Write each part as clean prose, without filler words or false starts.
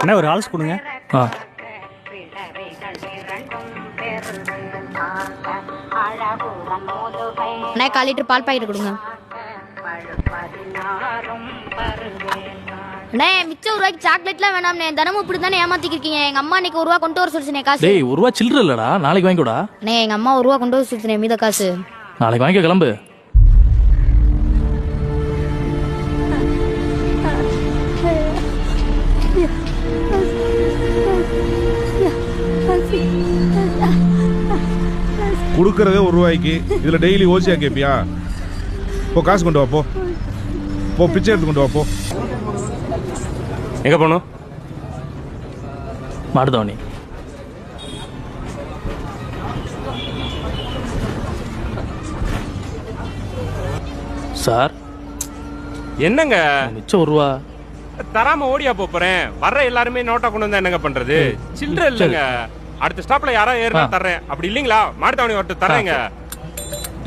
அண்ணா ஒரு ஆல்ஸ் கொடுங்க. ஆ அண்ணா 1/4 லிட்டர் பால் பாக்கெட் கொடுங்க. அண்ணே மிச்சம் 1 ரூபாய்க்கு சாக்லேட்லாம் வேணாம்ண்ணே. தினமும் இப்படி தானே ஏமாத்திக்கிருக்கீங்க. எங்க அம்மா இன்னைக்கு 1 ரூபா கொண்டு வர சொல்லிச்சுனே காசு. டேய் 1 ரூபா சில்லற இல்லடா, நாளைக்கு வாங்கிக்கோடா. அண்ணே எங்க அம்மா 1 ரூபா கொண்டு வர சொல்லிச்சுனே மீத காசு. நாளைக்கு வாங்கிக்க, கிளம்பு. கொடுக்கறதே 1 ரூபாய்க்கு இதுல டெய்லி ஓசியா கேப்பியா? போ காசு கொண்டு வா, போ போ பிச்சை எடுத்து கொண்டு வா, போ. எங்க போகணும்? மாடுதவணி. சார் என்னங்க மிச்சம் 1 ரூபா. தராம ஓடியா போறேன்? வர்ற எல்லாருமே நோட்டா கொண்டு வந்தா என்னங்க பண்றது? சில்லற இல்லங்க. அடுத்த ஸ்டாப்ல யாரா ஏறினா தர்றேன். அப்படி இல்லீங்களா மாடுதவணி வரட்டு தர்றேங்க.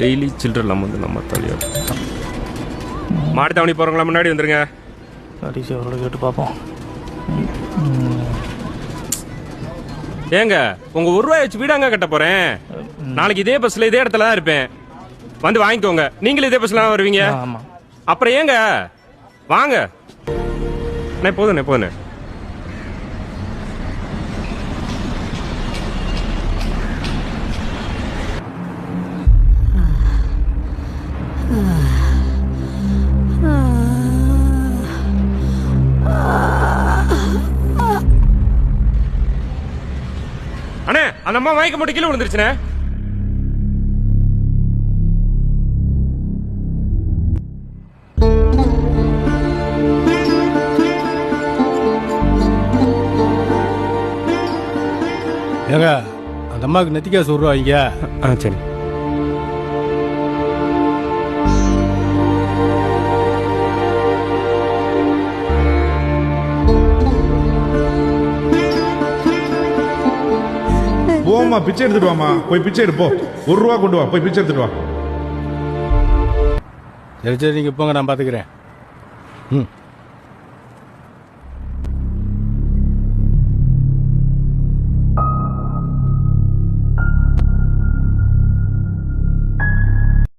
டெய்லி சில்லற இல்லாம வந்து நம்ம தலையா. மாடுதவணி போறவங்கள முன்னாடி வந்துருங்க. கடைசி அவரோட கேட்டு பார்ப்போம். ஏங்க உங்க 1 ரூபாய் வச்சு வீடாங்க கட்ட போறேன். நாளைக்கு இதே பஸ்ல இதே இடத்துல தான் இருப்பேன். வந்து வாங்கிக்கோங்க. நீங்களும் இதே பஸ்ல தான் வருவீங்க. ஆமா. அப்புறம் ஏங்க வாங்க. போதுண்ணே போதுண்ணே. அண்ணே அந்த அம்மா மயக்க மட்டும் கீழே விழுந்துருச்சுண்ணே. ஏங்க அந்த அம்மாவுக்கு நெத்திக்காசு 1 ரூபா வைங்க. சரி. போம்மா பிச்சை எடுத்துட்டு வாமா, போய் பிச்சை எடுப்போ. 1 ரூபா கொண்டு வா, போய் பிச்சை எடுத்துட்டு வா. சரி சரி, நீங்கள் போங்க, நான் பார்த்துக்கிறேன். ம்.